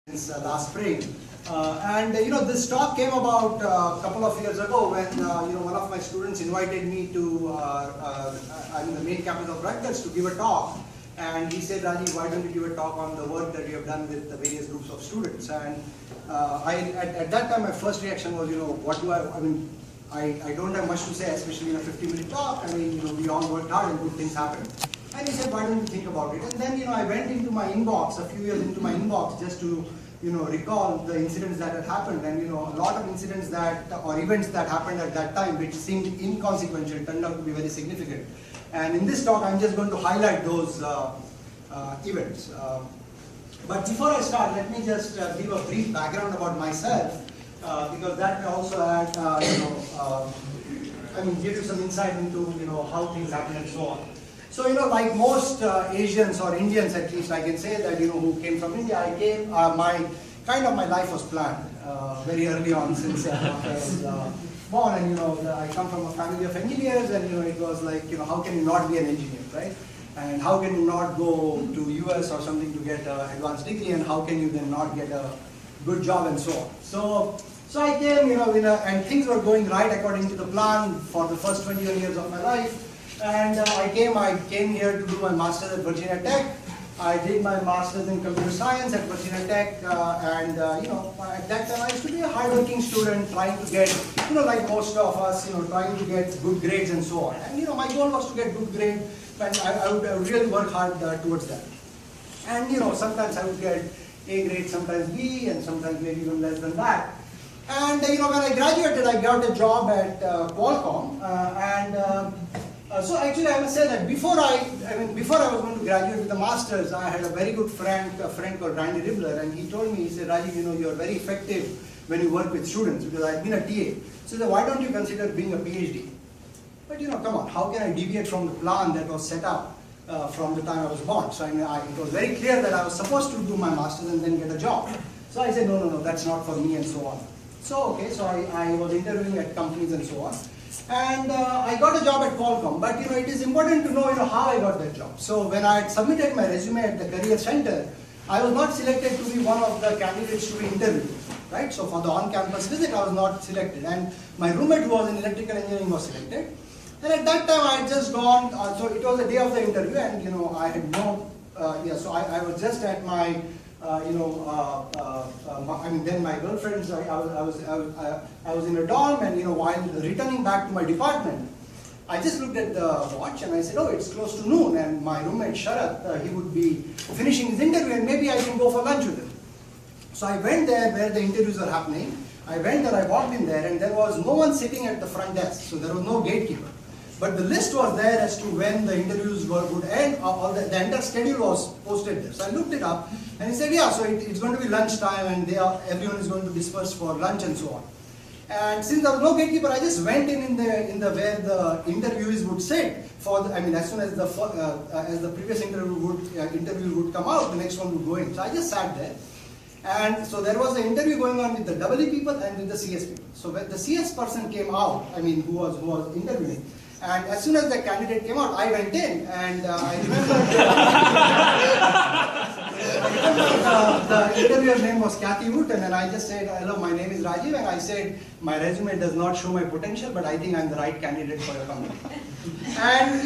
since last spring. This talk came about a couple of years ago when one of my students invited me to the main campus of Rutgers to give a talk. And he said, Rajiv, why don't you give a talk on the work that you have done with the various groups of students? And at that time, my first reaction was, what do I don't have much to say, especially in a 50-minute talk. We all worked hard and good things happened. And he said, why don't you think about it? And then, I went into my inbox, a few years into my inbox, just to, recall the incidents that had happened. And, a lot of incidents or events that happened at that time, which seemed inconsequential, turned out to be very significant. And in this talk, I'm just going to highlight those events. But before I start, let me just give a brief background about myself, because that may also add, give you some insight into, how things happen and so on. So, like most Asians or Indians, at least, I can say that, who came from India, I came, my life was planned very early on since I was born. And, I come from a family of engineers, and, it was like, how can you not be an engineer, right? And how can you not go to US or something to get an advanced degree, and how can you then not get a good job and so on. So I came, and things were going right according to the plan for the first 21 years of my life. And I came here to do my master's at Virginia Tech. I did my master's in computer science at Virginia Tech, at that time I used to be a hardworking student, trying to get, like most of us, trying to get good grades and so on. And my goal was to get good grades, and I would really work hard towards that. And sometimes I would get A grade, sometimes B, and sometimes maybe even less than that. And when I graduated, I got a job at Qualcomm, so actually I must say that before I was going to graduate with a master's, I had a very good friend called Randy Ribbler, and he told me, he said, Rajiv, you're very effective when you work with students, because I've been a TA. So he said, why don't you consider being a PhD? But come on, how can I deviate from the plan that was set up from the time I was born? So it was very clear that I was supposed to do my master's and then get a job. So I said, no, that's not for me and so on. So I was interviewing at companies and so on. And I got a job at Qualcomm, but it is important to know how I got that job. So when I had submitted my resume at the career center, I was not selected to be one of the candidates to be interviewed, right? So for the on-campus visit, I was not selected, and my roommate who was in electrical engineering was selected. And at that time, I had just gone. So it was the day of the interview, and I had no. So I was just at my. Then my girlfriend's, I was in a dorm, and while returning back to my department, I just looked at the watch and I said, oh, it's close to noon, and my roommate Sharat, he would be finishing his interview, and maybe I can go for lunch with him. So I went there where the interviews were happening. I went there, I walked in there, and there was no one sitting at the front desk, so there was no gatekeeper. But the list was there as to when the interviews would end, or the entire schedule was posted there. So I looked it up, and he said, yeah, so it's going to be lunchtime, and everyone is going to disperse for lunch and so on. And since there was no gatekeeper, I just went in the where the interviewees would sit. As soon as the previous interview would come out, the next one would go in. So I just sat there. And so there was an interview going on with the EE people and with the CS people. So when the CS person came out, who was interviewing, and as soon as the candidate came out, I went in, and I remember the interviewer's name was Kathy Wooten, and I just said, hello, my name is Rajiv, and I said, my resume does not show my potential, but I think I'm the right candidate for your company. And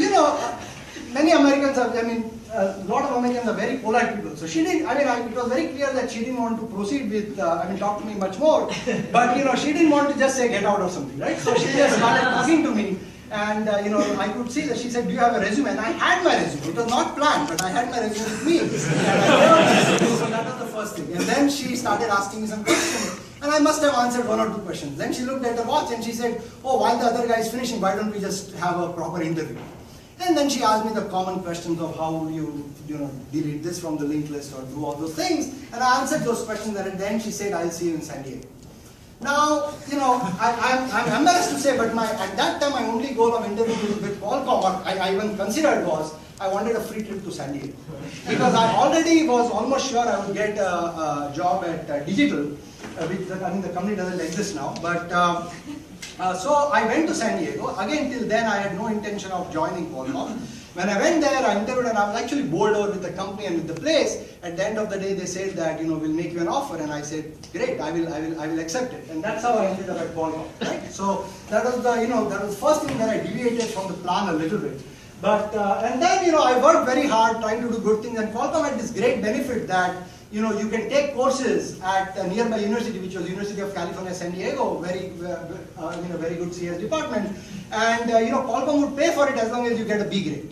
many Americans are, a lot of Americans are very polite people. So she didn't, it was very clear that she didn't want to proceed with, talk to me much more, but she didn't want to just say get out or something, right? So she just started talking to me. And I could see that she said, do you have a resume? And I had my resume. It was not planned, but I had my resume with me. So that was the first thing. And then she started asking me some questions. And I must have answered one or two questions. Then she looked at the watch and she said, oh, while the other guy is finishing, why don't we just have a proper interview? And then she asked me the common questions of how you delete this from the linked list or do all those things. And I answered those questions, and then she said, I'll see you in San Diego. Now, I'm embarrassed to say, but at that time, my only goal of interviewing with Qualcomm, or I even considered, was I wanted a free trip to San Diego. Because I already was almost sure I would get a job at Digital, which the company doesn't exist now. But so I went to San Diego. Again, till then, I had no intention of joining Qualcomm. When I went there, I interviewed, and I was actually bowled over with the company and with the place. At the end of the day, they said that, we'll make you an offer, and I said, great, I will accept it. And that's how I ended up at Qualcomm, right? So that was that was the first thing that I deviated from the plan a little bit. But, and then, I worked very hard trying to do good things, and Qualcomm had this great benefit that, you can take courses at a nearby university, which was University of California, San Diego, very good CS department, and, Qualcomm would pay for it as long as you get a B grade.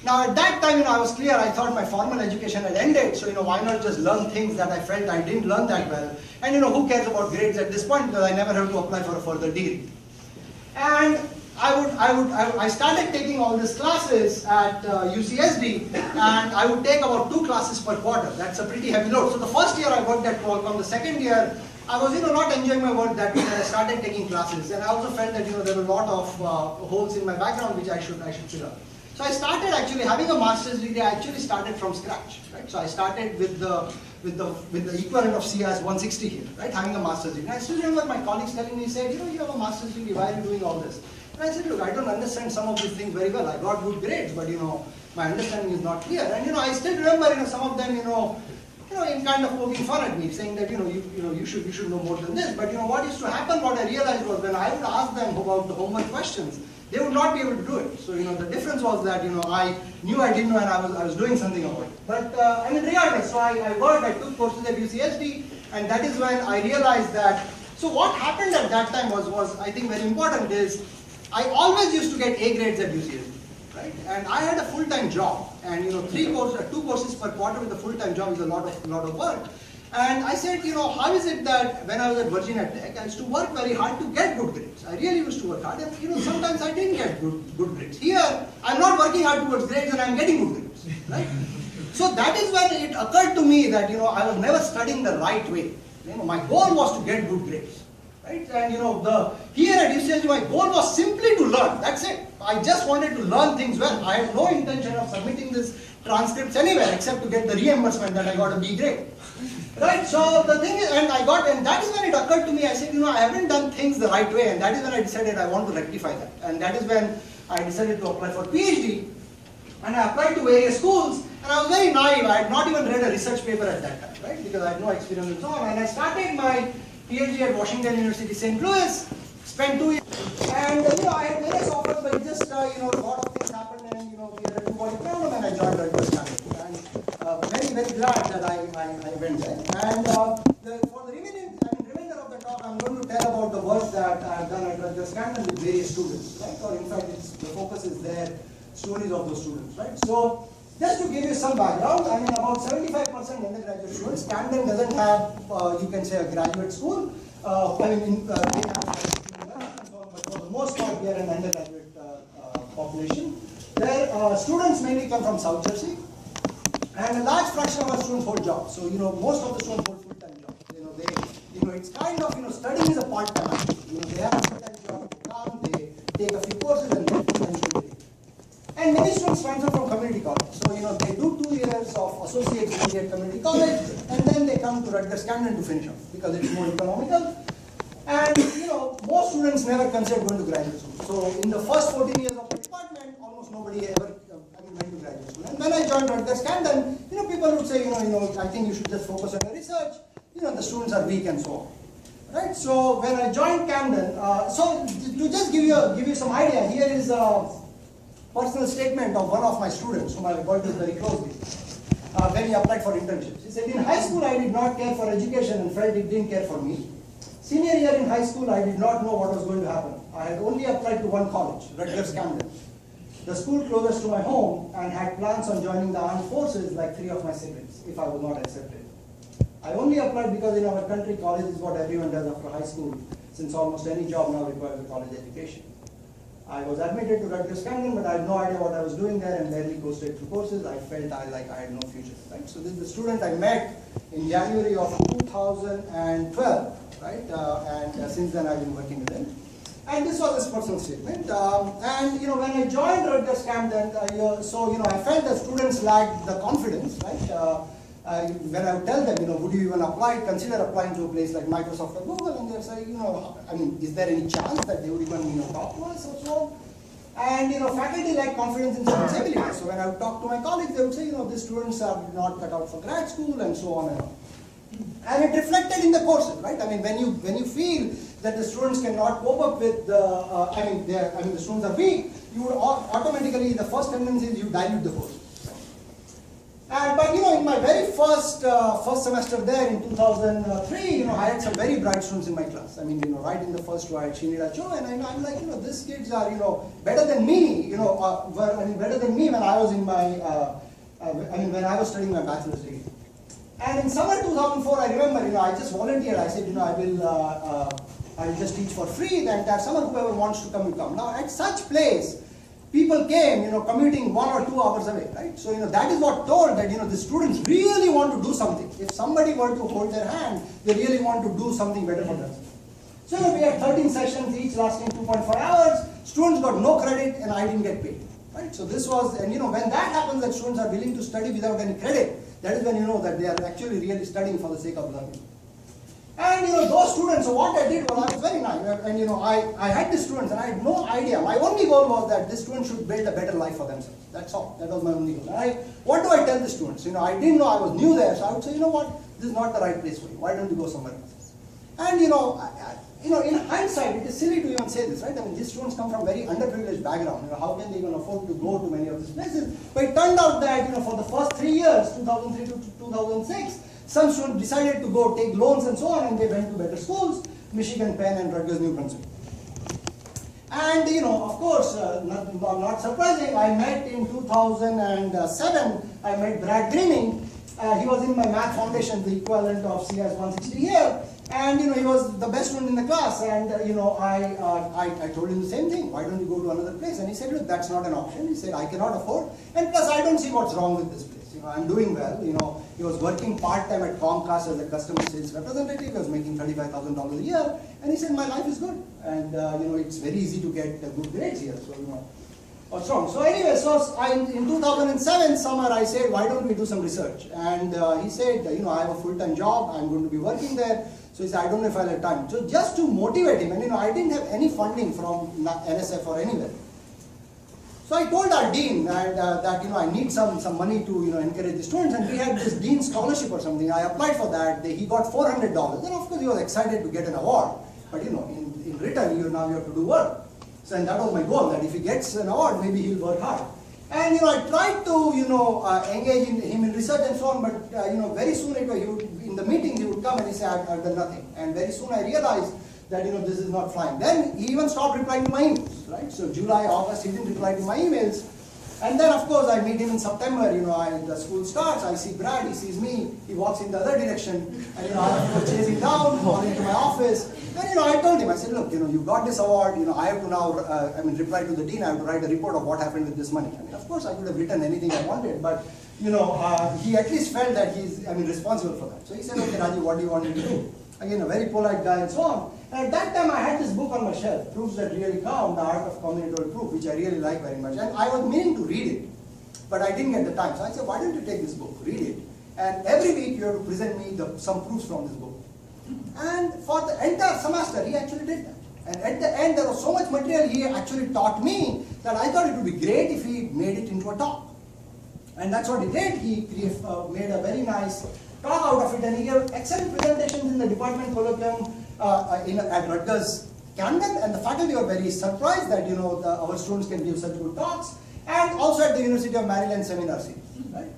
Now, at that time, I was clear, I thought my formal education had ended, so, why not just learn things that I felt I didn't learn that well, and, who cares about grades at this point, because I never have to apply for a further degree. And I started taking all these classes at UCSD, and I would take about 2 classes per quarter. That's a pretty heavy load. So the first year I worked at Qualcomm. The second year, I was not enjoying my work that much. I started taking classes, and I also felt that there were a lot of holes in my background which I should fill up. So I started actually having a master's degree. I actually started from scratch, right? So I started with the equivalent of CS 160 here, right? Having a master's degree. And I still remember my colleagues telling me, said, you have a master's degree. Why are you doing all this? And I said, look, I don't understand some of these things very well. I got good grades, but my understanding is not clear. And I still remember some of them in kind of poking fun at me, saying that you should know more than this. But what used to happen, what I realized was when I would ask them about the homework questions, they would not be able to do it. So the difference was that I knew I didn't know, and I was doing something about it. But regardless, so I worked. I took courses at UCSD, and that is when I realized that. So what happened at that time was I think very important is I always used to get A grades at UCSD, right? And I had a full-time job, and 2 courses per quarter with a full-time job is a lot of work. And I said, how is it that when I was at Virginia Tech, I used to work very hard to get good grades. I really used to work hard, and sometimes I didn't get good grades. Here, I'm not working hard towards grades, and I'm getting good grades, right? So that is when it occurred to me that I was never studying the right way. My goal was to get good grades. Right? And here at UCSD, my goal was simply to learn. That's it. I just wanted to learn things well. I had no intention of submitting this transcripts anywhere except to get the reimbursement that I got a B grade. Right? So the thing is, and that is when it occurred to me. I said, I haven't done things the right way, and that is when I decided I want to rectify that. And that is when I decided to apply for PhD, and I applied to various schools. And I was very naive. I had not even read a research paper at that time, right? Because I had no experience and so on. And I started my PhD at Washington University, St. Louis, spent 2 years, and I had various offers, but it just a lot of things happened, and we had a 2-body problem, and I joined Rutgers University, and very glad that I went there. And for the remainder of the talk, I'm going to tell about the work that I've done at Rutgers Camden with various students, right? Or in fact, the focus is their stories of those students, right? So just to give you some background, about 75% undergraduate students. Camden doesn't have, you can say, a graduate school. They have but for the most part, we are an undergraduate population. Their students mainly come from South Jersey, and a large fraction of our students hold jobs. So most of the students hold full-time jobs. It's kind of studying is a part-time activity. They have a full-time job, they come, they take a few courses, and they eventually leave. And many students transfer from community college. So, they do 2 years of associate degree at community college, and then they come to Rutgers Camden to finish off, because it's more economical. And, most students never consider going to graduate school. So, in the first 14 years of the department, almost nobody ever went to graduate school. And when I joined Rutgers Camden, people would say, I think you should just focus on your research. The students are weak and so on. Right? So, when I joined Camden, so to just give you some idea, here is personal statement of one of my students whom I worked with very closely when he applied for internships. He said, in high school I did not care for education and felt it didn't care for me. Senior year in high school I did not know what was going to happen. I had only applied to one college, Rutgers Camden, the school closest to my home, and had plans on joining the armed forces like 3 of my siblings if I was not accepted. I only applied because in our country college is what everyone does after high school, since almost any job now requires a college education. I was admitted to Rutgers Camden, but I had no idea what I was doing there and barely go straight through courses. I felt I had no future, right? So this is the student I met in January of 2012, right? And since then I've been working with him. And this was his personal statement. And when I joined Rutgers Camden, I felt that students lacked the confidence, right? When I would tell them, would you even apply, consider applying to a place like Microsoft or Google, and they're saying, is there any chance that they would even, talk to us or so on? And faculty lack confidence in students' abilities. So when I would talk to my colleagues, they would say, these students are not cut out for grad school and so on and on. And it reflected in the courses, right? I mean, when you feel that the students cannot cope up with the students are weak, you would automatically, the first tendency is you dilute the course. But in my very first semester there in 2003, I had some very bright students in my class. I mean, right in the first row I had Shinida Cho, and I'm like, these kids are, better than me, better than me when I was in my, when I was studying my bachelor's degree. And in summer 2004, I remember, I just volunteered. I said, I'll just teach for free the entire summer. Whoever wants to come, will come. Now, at such place, people came, commuting 1 or 2 hours away, right? So, that is what told that, the students really want to do something. If somebody were to hold their hand, they really want to do something better for themselves. So, we had 13 sessions, each lasting 2.5 hours. Students got no credit, and I didn't get paid, right? So, this was, and when that happens, that students are willing to study without any credit, that is when you know that they are actually really studying for the sake of learning. And those students, so what I did was I was very nice, and I had these students and I had no idea. My only goal was that these students should build a better life for themselves. That's all. That was my only goal. And what do I tell the students? I didn't know, I was new there, so I would say, what, this is not the right place for you. Why don't you go somewhere else? And in hindsight, it is silly to even say this, right? I mean, these students come from very underprivileged background. How can they even afford to go to many of these places? But it turned out that for the first 3 years, 2003 to 2006. Some students decided to go take loans and so on, and they went to better schools, Michigan, Penn, and Rutgers, New Brunswick. And of course, not surprising, I met in 2007, I met Brad Greening. He was in my math foundation, the equivalent of CS 160 here. And he was the best student in the class. And I told him the same thing. Why don't you go to another place? And he said, look, that's not an option. He said, I cannot afford. And plus, I don't see what's wrong with this place. I'm doing well. He was working part-time at Comcast as a customer sales representative. He was making $35,000 a year. And he said, my life is good. And, it's very easy to get good grades here. So, what's wrong? So anyway, in 2007 summer, I said, why don't we do some research? And he said, I have a full-time job. I'm going to be working there. So he said, I don't know if I'll have time. So just to motivate him, and I didn't have any funding from NSF or anywhere. So I told our dean that I need some money to encourage the students, and we had this dean scholarship or something. I applied for that. He got $400, and of course he was excited to get an award. But in return, now you have to do work. So and that was my goal, that if he gets an award, maybe he'll work hard. And I tried to engage him in research and so on, but very soon in the meetings he would come and he say, I've done nothing. And very soon I realized that this is not flying. Then he even stopped replying to my emails, right? So July, August, he didn't reply to my emails. And then of course I meet him in September, the school starts, I see Brad, he sees me, he walks in the other direction, and I have to go chase him down, call into my office. And I told him, I said, look, you got this award, I have to now, reply to the dean, I have to write a report of what happened with this money. Of course I could have written anything I wanted, but he at least felt that he's, responsible for that. So he said, okay, Rajiv, what do you want me to do? Again, a very polite guy and so on. And at that time, I had this book on my shelf, Proofs That Really Count, The Art of Combinatorial Proof, which I really like very much. And I was meaning to read it, but I didn't get the time. So I said, why don't you take this book, read it, and every week you have to present me some proofs from this book. And for the entire semester, he actually did that. And at the end, there was so much material he actually taught me that I thought it would be great if he made it into a talk. And that's what he did. He made a very nice talk out of it, and he gave excellent presentations in the department colloquium at Rutgers Camden, and the faculty were very surprised that our students can give such good talks, and also at the University of Maryland seminar series, right?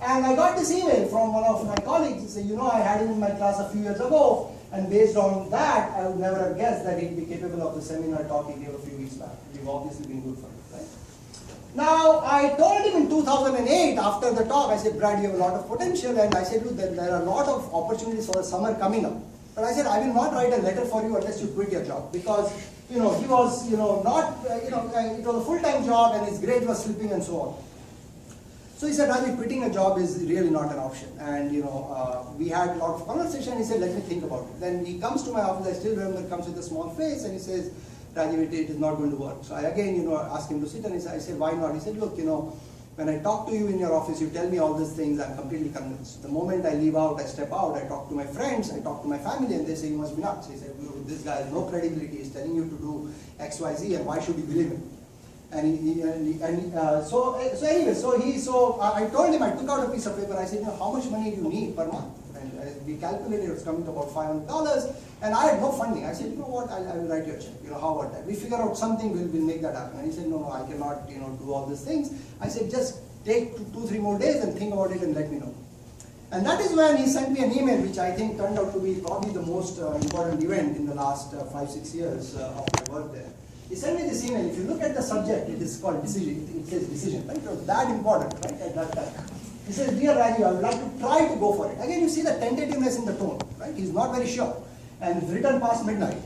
And I got this email from one of my colleagues. He said, I had him in my class a few years ago, and based on that, I would never have guessed that he'd be capable of the seminar talk he gave a few weeks back. We've obviously been good for it, right? Now, I told him in 2008, after the talk, I said, Brad, you have a lot of potential, and I said, look, there are a lot of opportunities for the summer coming up. But I said, I will not write a letter for you unless you quit your job, because, he was, not, it was a full-time job, and his grade was slipping and so on. So he said, Rajiv, quitting a job is really not an option. And, we had a lot of conversation. He said, let me think about it. Then he comes to my office, I still remember, comes with a small face, and he says, Rajiv, it is not going to work. So I again, asked him to sit, and I said, why not? He said, look, when I talk to you in your office, you tell me all these things, I'm completely convinced. The moment I leave out, I step out, I talk to my friends, I talk to my family, and they say, you must be nuts. He said, this guy has no credibility, he's telling you to do X, Y, Z, and why should you believe him? So I told him, I took out a piece of paper, I said, how much money do you need per month? And we calculated it was coming to about $500, and I had no funding. I said, you know what, I will write you a check. How about that? We figure out something, we'll make that happen. And he said, no, I cannot, do all these things. I said, just take 2-3 more days and think about it and let me know. And that is when he sent me an email, which I think turned out to be probably the most important event in the last 5-6 years of my work there. He sent me this email. If you look at the subject, it is called decision. It says decision, right? It was that important, right, at that time. He says, dear Rajiv, I would like to try to go for it. Again, you see the tentativeness in the tone, right? He's not very sure. And it's written past midnight.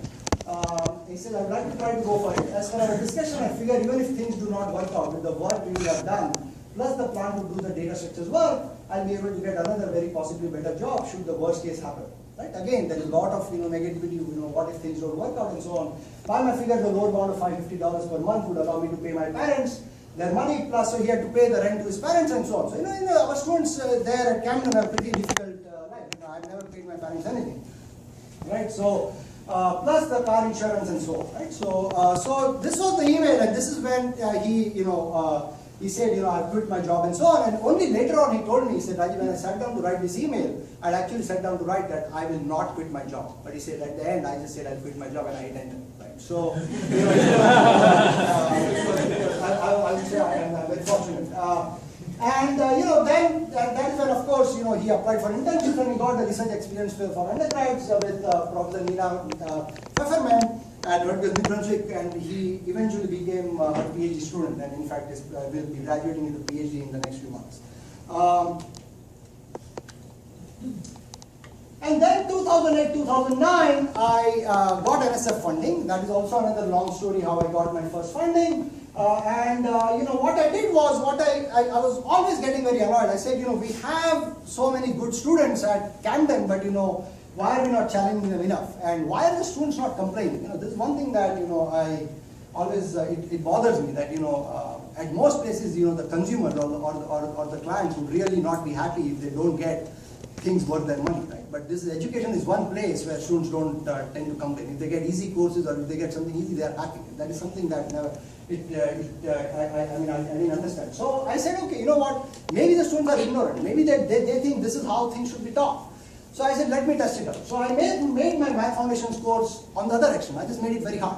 He said, I would like to try to go for it. As per our discussion, I figure even if things do not work out with the work we have done, plus the plan to do the data structures work, I'll be able to get another very possibly better job should the worst case happen. Right? Again, there is a lot of negativity, what if things don't work out and so on. By my figure, the lower bound of $550 per month would allow me to pay my parents their money, plus so he had to pay the rent to his parents and so on. So our students there at Camden have a pretty difficult life. I've never paid my parents anything. Right? So plus the car insurance and so on. Right? So this was the email, and this is when he said, I quit my job and so on. And only later on he told me, he said, Rajiv, when I sat down to write this email, I'd actually sat down to write that I will not quit my job. But he said, at the end, I just said I'll quit my job, and I hit enter. Right? So, I would say I'm very fortunate. Then that is when, of course, he applied for internships and he got the research experience for undergrads with Professor Pfefferman at Rutgers University, and he eventually became a PhD student, and in fact will be graduating into PhD in the next few months. And then 2008-2009, I got NSF funding. That is also another long story how I got my first funding. What I did was, I was always getting very annoyed. I said, we have so many good students at Camden, but why are we not challenging them enough? And why are the students not complaining? This is one thing that I always it bothers me that at most places the consumers or the clients would really not be happy if they don't get things worth their money, right? But this education is one place where students don't tend to complain. If they get easy courses or if they get something easy, they are happy. That is something that I didn't understand. So I said, okay, maybe the students are ignorant. Maybe they think this is how things should be taught. So I said, let me test it out. So I made my Math Foundations course on the other direction. I just made it very hard.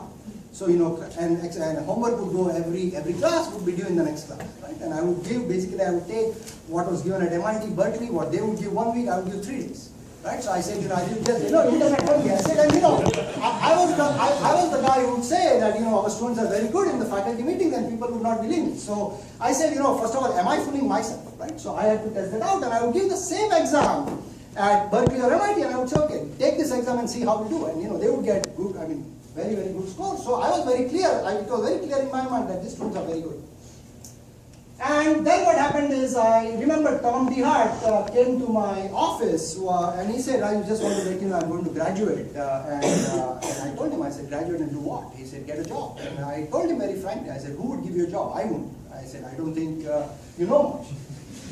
So, and homework would go every class would be due in the next class, right? And I would give, basically I would take what was given at MIT, Berkeley, what they would give 1 week, I would give 3 days. Right? So I said, I did just, internet only. I said, and I was the guy who would say that, our students are very good in the faculty meetings and people would not believe me. So I said, first of all, am I fooling myself, right? So I had to test that out, and I would give the same exam at Berkeley or MIT, and I would say, okay, take this exam and see how we do. And, they would get good, very, very good scores. So I was very clear, it was very clear in my mind that these students are very good. And then what happened is, I remember Tom DeHart came to my office and he said, I just want to let you know I'm going to graduate. And I told him, I said, graduate and do what? He said, get a job. And I told him very frankly, I said, who would give you a job? I wouldn't. I said, I don't think you know much.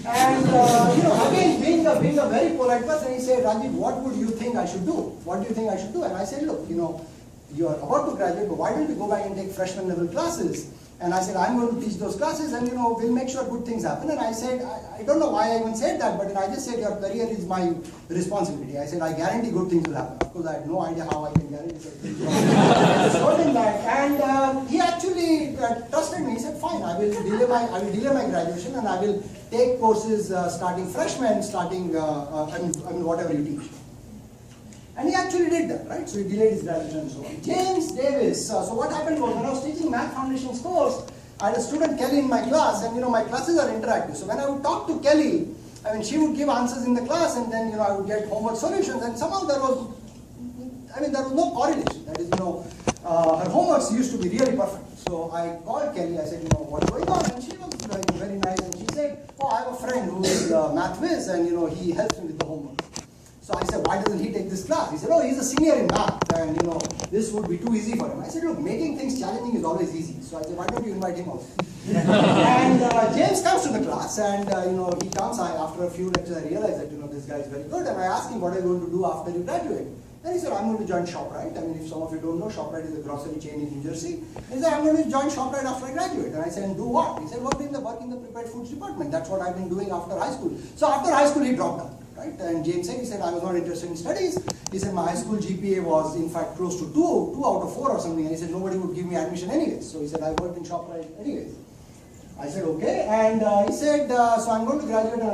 And again, being a very polite person, he said, Rajiv, what would you think I should do? What do you think I should do? And I said, look, you are about to graduate, but why don't you go back and take freshman level classes? And I said, I'm going to teach those classes, and we'll make sure good things happen. And I said, I don't know why I even said that, but I just said your career is my responsibility. I said, I guarantee good things will happen. Of course, I had no idea how I can guarantee such things. I just told him that, and he actually trusted me. He said, fine, I will delay my graduation, and I will take courses starting freshman, starting whatever you teach. And he actually did that, right? So he delayed his graduation and so on. James Davis. So what happened was, when I was teaching Math Foundations course, I had a student, Kelly, in my class, and my classes are interactive. So when I would talk to Kelly, she would give answers in the class, and then I would get homework solutions, and somehow there was no correlation. That is, her homeworks used to be really perfect. So I called Kelly, I said, what's going on? And she was very nice, and she said, oh, I have a friend who is a math whiz, and he helps me with the homework. So I said, why doesn't he take this class? He said, oh, he's a senior in math, and this would be too easy for him. I said, look, making things challenging is always easy. So I said, why don't you invite him also? And James comes to the class, and he comes. After a few lectures, I realized that this guy is very good, and I asked him, what are you going to do after you graduate? And he said, I'm going to join ShopRite. I mean, if some of you don't know, ShopRite is a grocery chain in New Jersey. He said, I'm going to join ShopRite after I graduate. And I said, and do what? He said, work in the prepared foods department. That's what I've been doing after high school. So after high school, he dropped out. Right? And James said, he said, I was not interested in studies. He said, my high school GPA was in fact close to 2 out of 4 or something. And he said, nobody would give me admission anyways. So he said, I worked in ShopRite anyways. I said, okay. And he said, so I'm going to graduate and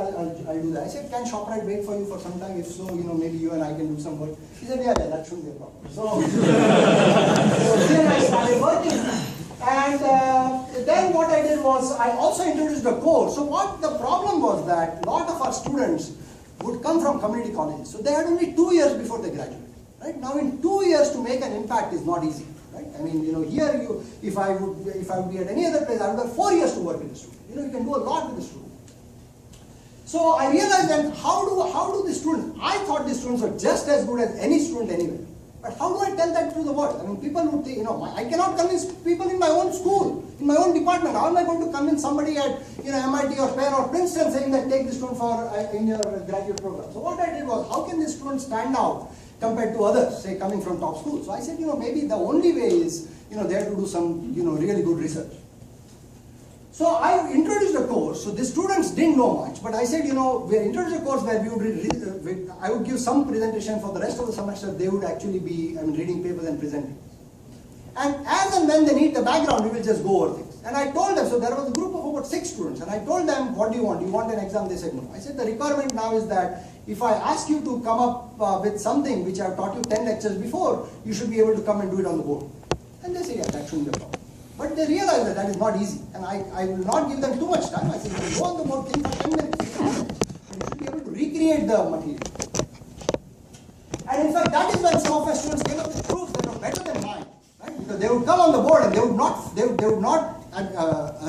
I'll do that. I said, can ShopRite wait for you for some time? If so, maybe you and I can do some work. He said, yeah, that shouldn't be a problem. So, so then I started working. And then what I did was, I also introduced a course. So what the problem was that a lot of our students would come from community colleges. So they had only 2 years before they graduate. Right? Now in 2 years to make an impact is not easy. Right? I mean, here if I would be at any other place, I would have 4 years to work with the student. You can do a lot with the student. So I realized that how do the students? I thought the students were just as good as any student anywhere. But how do I tell that to the world? I mean, people would think, I cannot convince people in my own school, in my own department. How am I going to convince somebody at MIT or Penn or Princeton saying that take this student for in your graduate program? So what I did was, how can this student stand out compared to others, say coming from top schools? So I said, maybe the only way is, they have to do some, really good research. So I introduced a course. So the students didn't know much, but I said, we introduced a course where I would give some presentation for the rest of the semester. They would actually be, reading papers and presenting. And as and when they need the background, we will just go over things. And I told them, so there was a group of about 6 students, and I told them, what do you want? Do you want an exam? They said no. I said, the requirement now is that if I ask you to come up with something which I've taught you 10 lectures before, you should be able to come and do it on the board. And they say, yeah, that shouldn't be a problem. But they realize that that is not easy. And I will not give them too much time. I said, you can go on the board, think for 10 minutes. But you should be able to recreate the material. And in fact, that is when some of our students came up with proofs that were better than mine. Right? Because they would come on the board and they would not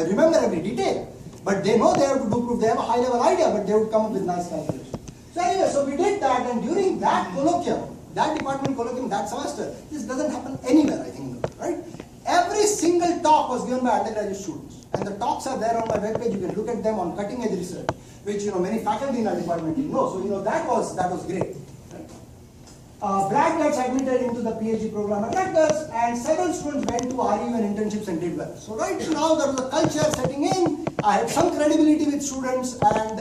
remember every detail. But they know they have to do proof. They have a high level idea, but they would come up with nice calculations. So anyway, so we did that, and during that colloquium, that department colloquium, that semester, this doesn't happen anywhere, I think, right? Every single talk was given by undergraduate students, and the talks are there on my webpage. You can look at them on cutting edge research, which many faculty in our department know. So that was great. Right? Brad gets admitted into the PhD program at Rutgers, and several students went to RU and internships and did well. So right now there was a culture setting in. I had some credibility with students, and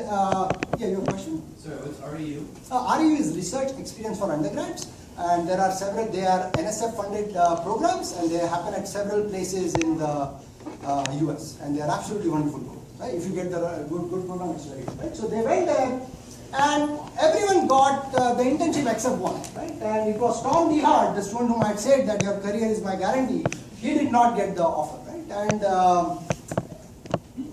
yeah, your question? Sorry, what's RU? RU is Research Experience for Undergrads. And there are several, they are NSF funded programs, and they happen at several places in the US, and they are absolutely wonderful programs, right? If you get the good program, it's very good, right? So they went there, and everyone got the internship except one, right? And it was Tom DeHart, the student whom I had said that your career is my guarantee. He did not get the offer, right? And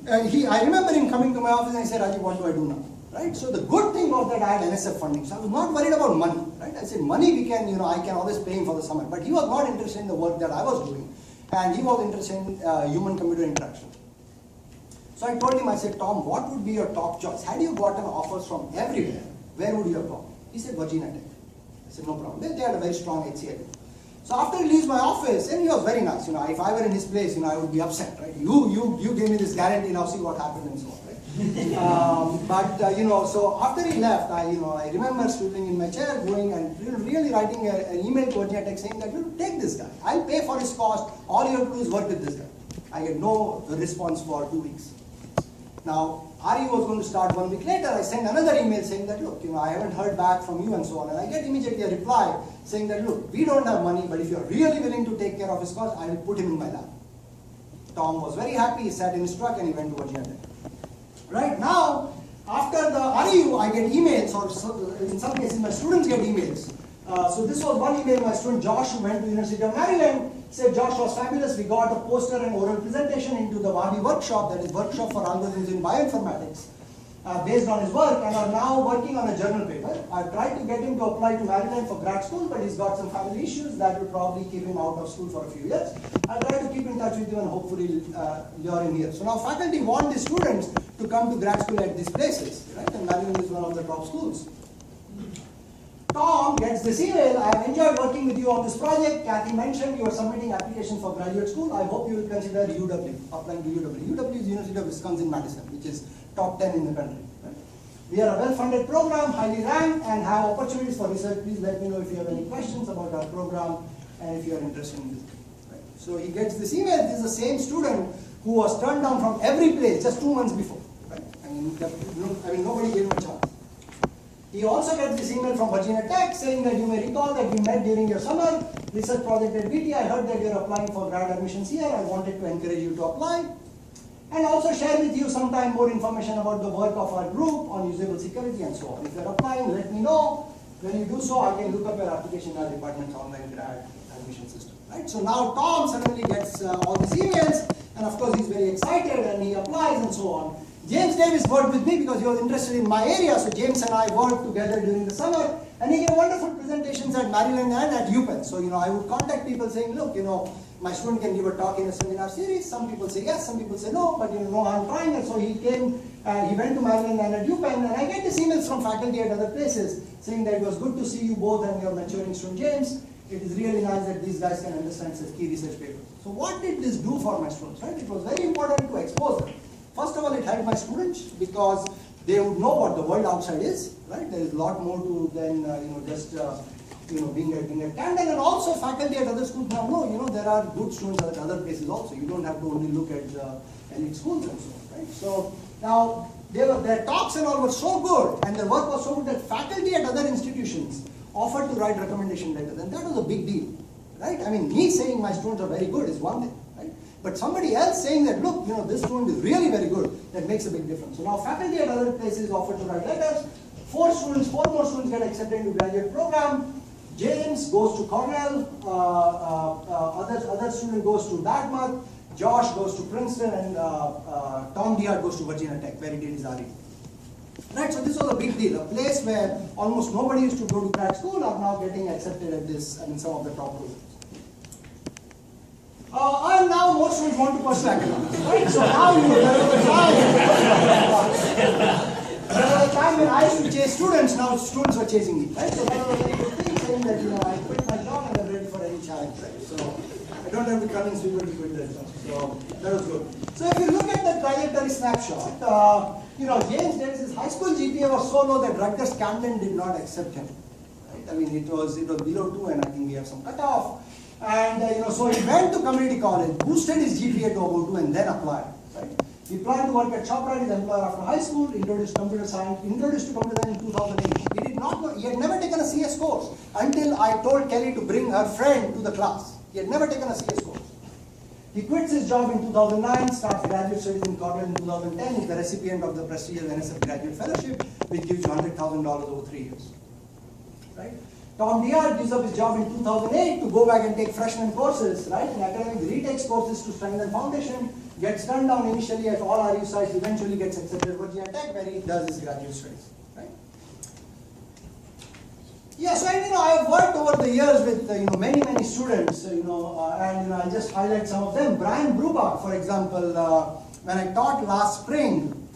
I remember him coming to my office and I said, Rajiv, what do I do now? Right? So the good thing was that I had NSF funding, so I was not worried about money. Right? I said, money we can, I can always pay him for the summer. But he was not interested in the work that I was doing, and he was interested in human-computer interaction. So I told him, I said, Tom, what would be your top choice? Had you gotten offers from everywhere, where would you have gone? He said, Virginia Tech. I said, no problem. They had a very strong HCL. So after he leaves my office, and he was very nice. If I were in his place, I would be upset. Right? You gave me this guarantee. Now see what happened and so on. So after he left, I remember sitting in my chair, going and really writing an email to Virginia Tech saying that, take this guy. I'll pay for his cost. All you have to do is work with this guy. I get no response for 2 weeks. Now, RE was going to start 1 week later. I sent another email saying that, look, I haven't heard back from you and so on. And I get immediately a reply saying that, look, we don't have money, but if you're really willing to take care of his cost, I will put him in my lab. Tom was very happy. He sat in his truck and he went to Virginia Tech. Right now, after the RU, I get emails, or in some cases my students get emails. So this was one email, my student Josh, who went to University of Maryland, said Josh was fabulous. We got a poster and oral presentation into the Wabi workshop, that is workshop for algorithms in bioinformatics, based on his work, and are now working on a journal paper. I've tried to get him to apply to Maryland for grad school, but he's got some family issues that will probably keep him out of school for a few years. I'll try to keep in touch with you and hopefully lure him here. So now faculty want the students to come to grad school at these places, right? And Maryland is one of the top schools. Tom gets this email, I have enjoyed working with you on this project. Kathy mentioned you are submitting application for graduate school. I hope you will consider UW, applying to UW. UW is University of Wisconsin-Madison, which is top 10 in the country. Right? We are a well-funded program, highly ranked, and have opportunities for research. Please let me know if you have any questions about our program and if you are interested in this. Right? So he gets this email. This is the same student who was turned down from every place just 2 months before. Right? I mean, nobody gave him a chance. He also gets this email from Virginia Tech saying that you may recall that we met during your summer research project at BT. I heard that you are applying for grad admissions here. I wanted to encourage you to apply. And also share with you sometime more information about the work of our group on usable security and so on. If you're applying, let me know. When you do so, I can look up your application in our department's online grad admission system. Right? So now Tom suddenly gets all these emails, and of course he's very excited and he applies and so on. James Davis worked with me because he was interested in my area, so James and I worked together during the summer, and he gave wonderful presentations at Maryland and at UPenn. So, I would contact people saying, look, my student can give a talk in a seminar series. Some people say yes, some people say no, but no harm trying. And so he came, he went to Maryland and at UPenn, and I get these emails from faculty at other places saying that it was good to see you both and your maturing student James. It is really nice that these guys can understand such key research papers. So what did this do for my students? Right? It was very important to expose them. First of all, it helped my students because they would know what the world outside is. Right? There is a lot more to than just being at Camden, and also faculty at other schools now know there are good students at other places also. You don't have to only look at elite schools and so on. Right? So now their talks and all were so good, and their work was so good that faculty at other institutions offered to write recommendation letters, and that was a big deal. Right? I mean, me saying my students are very good is one thing. But somebody else saying that, look, this student is really very good, that makes a big difference. So now faculty at other places offer to write letters. 4 more students get accepted into graduate program. James goes to Cornell, other student goes to Dartmouth, Josh goes to Princeton, and Tom Diard goes to Virginia Tech, where he did his RE. Right, so this was a big deal. A place where almost nobody used to go to grad school are now getting accepted at this, and some of the top programs. And now most students want to pursue academics, right? So now there was a time when I used to chase students, now students were chasing me, right? So that was a very good thing, saying that I quit my job and I'm ready for any challenge, right? So I don't have to convince people to quit their job. So that was good. So if you look at the trajectory snapshot, James Davis's high school GPA was so low that Rutgers Camden did not accept him. Right? I mean, it was below 2, and I think we have some cutoff. And so he went to community college, boosted his GPA to about 2, and then applied. Right? He planned to work at ShopRite, his employer after high school, introduced to computer science in 2008. He did not know, he had never taken a CS course until I told Kelly to bring her friend to the class. He had never taken a CS course. He quits his job in 2009, starts graduate studies in Cornell in 2010. He's the recipient of the prestigious NSF Graduate Fellowship, which gives you $100,000 over 3 years. Right? Tom Diard gives up his job in 2008 to go back and take freshman courses, right? In academics, retakes courses to strengthen foundation, gets turned down initially at all RU sites, eventually gets accepted at Virginia Tech, where he does his graduate studies, right? Yeah, so I have worked over the years with many students, and I'll just highlight some of them. Brian Brubach, for example, when I taught last spring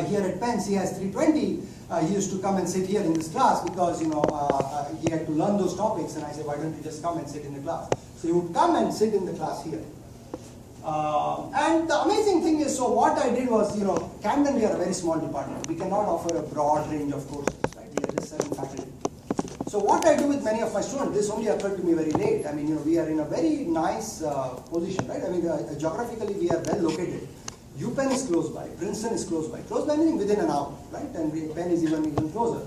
here at Penn, he has 320. He used to come and sit here in this class because he had to learn those topics, and I said, why don't you just come and sit in the class? So he would come and sit in the class here. And the amazing thing is, so what I did was, Camden, we are a very small department. We cannot offer a broad range of courses, right? We are just 7 faculty. So what I do with many of my students, this only occurred to me very late. I mean, we are in a very nice position, right? I mean, geographically we are well located. UPenn is close by, Princeton is close by meaning within an hour, right? And Penn is even closer.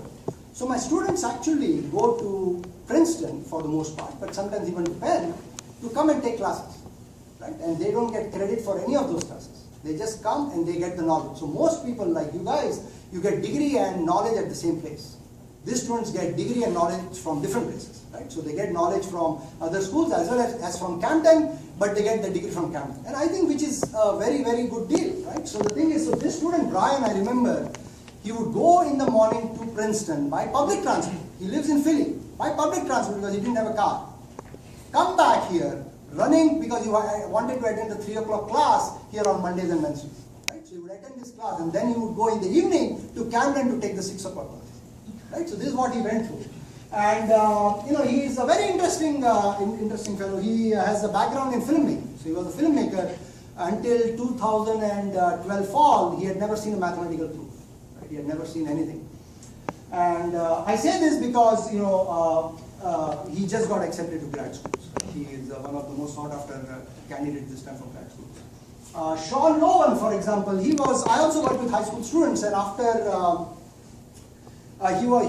So my students actually go to Princeton for the most part, but sometimes even to Penn, to come and take classes, right? And they don't get credit for any of those classes. They just come and they get the knowledge. So most people like you guys, you get degree and knowledge at the same place. These students get degree and knowledge from different places, right? So they get knowledge from other schools as well as from Camden, but they get the degree from Camden. And I think which is a very, very good deal, right? So the thing is, so this student, Brian, I remember, he would go in the morning to Princeton by public transport. He lives in Philly, by public transport because he didn't have a car. Come back here, running because he wanted to attend the 3 o'clock class here on Mondays and Wednesdays, right? So he would attend this class, and then he would go in the evening to Camden to take the 6 o'clock class. Right? So this is what he went through. And he is a very interesting fellow. He has a background in filmmaking. So he was a filmmaker until 2012 fall. He had never seen a mathematical proof. Right? He had never seen anything. And I say this because, he just got accepted to grad schools. He is one of the most sought after candidates this time for grad schools. Sean Lowen, for example, I also worked with high school students, and after he was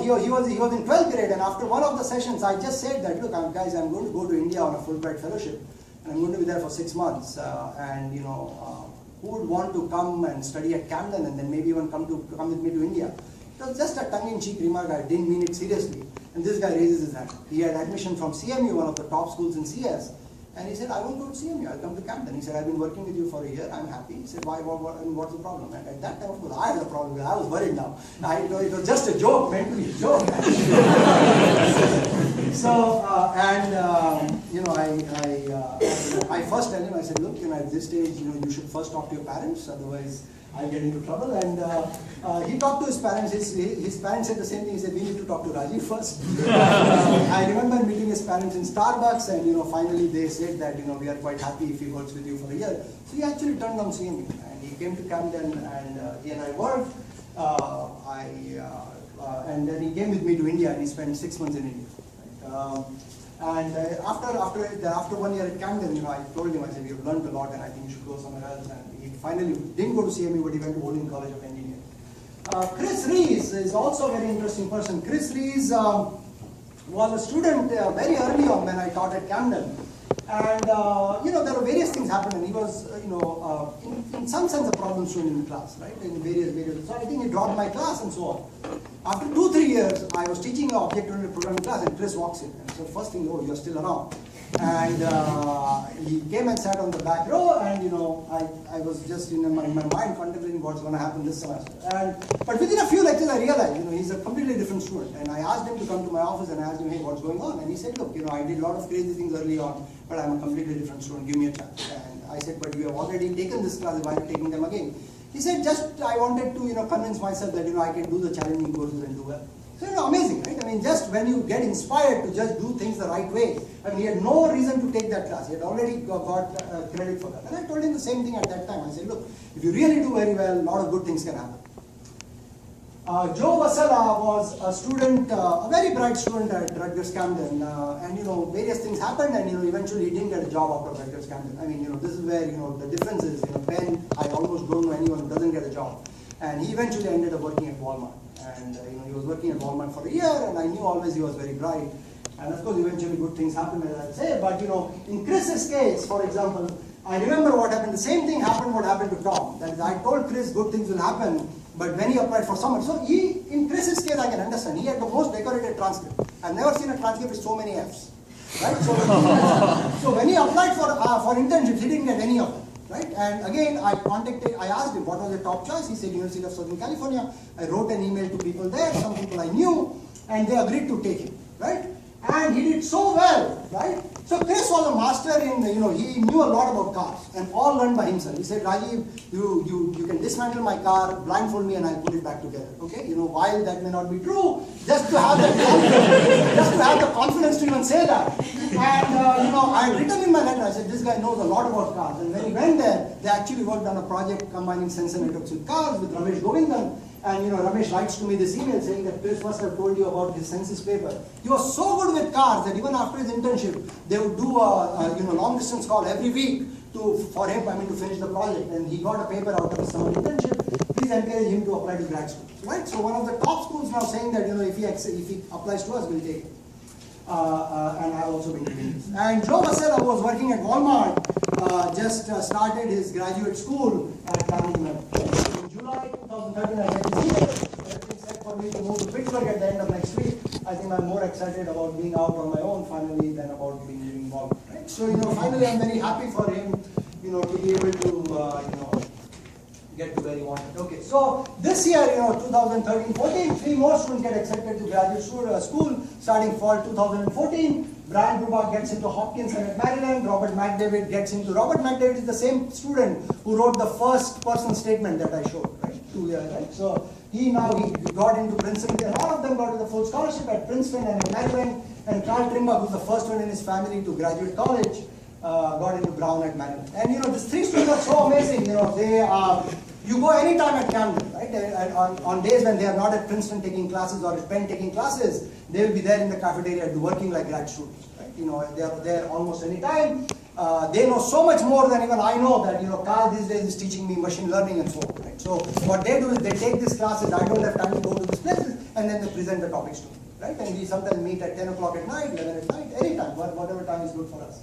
in 12th grade, and after one of the sessions, I just said that, look, guys, I'm going to go to India on a Fulbright fellowship, and I'm going to be there for 6 months, and who would want to come and study at Camden, and then maybe even come with me to India? It was just a tongue-in-cheek remark. I didn't mean it seriously. And this guy raises his hand. He had admission from CMU, one of the top schools in CS. And he said, I won't go to CMU, I'll come to Camden. He said, I've been working with you for a year, I'm happy. He said, what's the problem? And at that time, of course, I had a problem. I was worried now. It was just a joke, meant to be a joke. So, I first tell him, I said, look, at this stage, you should first talk to your parents, otherwise I'll get into trouble. And he talked to his parents. His parents said the same thing. He said, we need to talk to Rajiv first. I remember meeting his parents in Starbucks, and finally they said that we are quite happy if he works with you for a year. So he actually turned down CMU, and he came to Camden, and he and I worked. And then he came with me to India, and he spent 6 months in India. And after 1 year at Camden, I told him, I said, you've learned a lot, and I think you should go somewhere else. And he finally didn't go to CMU, but he went to Oldham College of Engineering. Chris Rees is also a very interesting person. Chris Rees was a student very early on when I taught at Camden. And, there were various things happened, and he was, in some sense a problem student in class, right? In various. So I think he dropped my class and so on. After 2-3 years, I was teaching an object-oriented programming class, and Chris walks in. And so first thing, oh, you're still around. And he came and sat on the back row, and I was just in my mind contemplating what's going to happen this semester. But within a few lectures, I realized, he's a completely different student. And I asked him to come to my office, and I asked him, hey, what's going on? And he said, look, I did a lot of crazy things early on, but I'm a completely different student. Give me a chance. And I said, but you have already taken this class. Why are you taking them again? He said, I wanted to, convince myself that, I can do the challenging courses and do well. So, amazing, right? Just when you get inspired to just do things the right way. He had no reason to take that class. He had already got credit for that. And I told him the same thing at that time. I said, look, if you really do very well, a lot of good things can happen. Joe Vasella was a student, a very bright student at Rutgers Camden. Various things happened, and, eventually he didn't get a job after Rutgers Camden. This is where, the difference is, Ben, I almost don't know anyone who doesn't get a job. And he eventually ended up working at Walmart. And he was working at Walmart for a year, and I knew always he was very bright. And of course, eventually good things happened, as I say. But in Chris's case, for example, I remember what happened. The same thing happened what happened to Tom. That is, I told Chris good things will happen, but when he applied for summer, so in Chris's case, I can understand. He had the most decorated transcript. I've never seen a transcript with so many Fs, right? So when he applied for internships, he didn't get any of them. Right? And again, I asked him what was the top choice. He said University of Southern California. I wrote an email to people there, some people I knew, and they agreed to take him, right? And he did so well, right? So Chris was a master in, he knew a lot about cars, and all learned by himself. He said, Rajiv, you can dismantle my car, blindfold me, and I'll put it back together, okay? While that may not be true, just to have that confidence, just to have the confidence to even say that. And, I had written in my letter, I said, this guy knows a lot about cars. And when he went there, they actually worked on a project combining sensor networks with cars with Ramesh Govindan. And Ramesh writes to me this email saying that Chris must have told you about his census paper. He was so good with cars that even after his internship, they would do a long distance call every week for him to finish the project. And he got a paper out of his summer internship. Please encourage him to apply to grad school. Right? So one of the top schools now saying that if he applies to us, we'll take it. And I've also been doing this. And Joe Vasella, who was working at Walmart, just started his graduate school at Camden. In July 2013, I get his email. Everything's set for me to move to Pittsburgh at the end of next week. I think I'm more excited about being out on my own finally than about being involved. Right? So, finally I'm very happy for him, to be able to, get to where he wanted. Okay, so this year, 2013-14, 3 more students get accepted to graduate school starting fall 2014. Brian Brubach gets into Hopkins and at Maryland. Robert McDavid is the same student who wrote the first person statement that I showed, right? 2 years, right? So he got into Princeton. A lot of them got to the full scholarship at Princeton and at Maryland. And Carl Trimba, who's the first one in his family to graduate college, got into Brown at Maryland. And these 3 students are so amazing. You go anytime at Camden, right? And on days when they are not at Princeton taking classes or at Penn taking classes, they will be there in the cafeteria working like grad students, right? You know, they are there almost any time. They know so much more than even I know that, you know, Carl these days is teaching me machine learning and so on, right? So what they do is they take these classes, I don't have time to go to these places, and then they present the topics to me, right? And we sometimes meet at 10 o'clock at night, 11 at night, anytime, whatever time is good for us.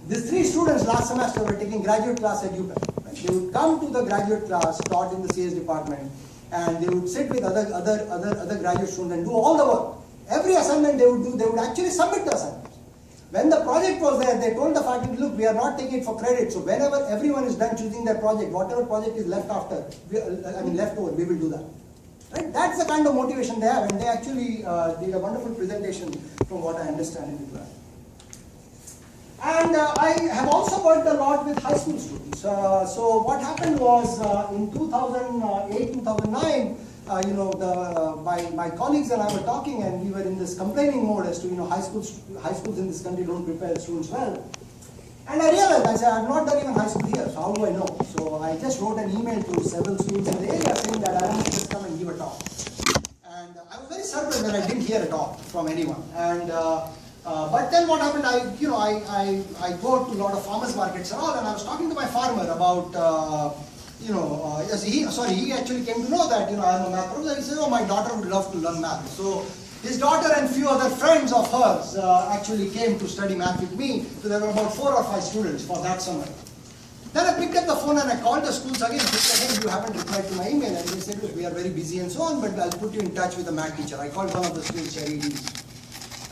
These 3 students last semester were taking graduate class at UPenn. Right? They would come to the graduate class taught in the CS department, and they would sit with other graduate students and do all the work. Every assignment they would do, they would actually submit the assignments. When the project was there, they told the faculty, look, we are not taking it for credit, so whenever everyone is done choosing their project, whatever project is left after, left over, we will do that. Right? That's the kind of motivation they have, and they actually did a wonderful presentation from what I understand in the class. And I have also worked a lot with high school students. So what happened was in 2008, 2009, you know, my colleagues and I were talking, and we were in this complaining mode as to, you know, high schools in this country don't prepare students well. And I realized, I said, I've not done even high school here, so how do I know? So I just wrote an email to several schools in the area saying that I want to just come and give a talk. And I was very surprised that I didn't hear at all from anyone. And but then what happened, I go to a lot of farmers markets and all, and I was talking to my farmer about, he actually came to know that, you know, I'm a math professor. He said, oh, my daughter would love to learn math. So his daughter and few other friends of hers actually came to study math with me. So there were about 4 or 5 students for that summer. Then I picked up the phone and I called the schools again. They said, hey, you haven't replied to my email. And they said, look, we are very busy and so on, but I'll put you in touch with a math teacher. I called one of the schools, Cherry.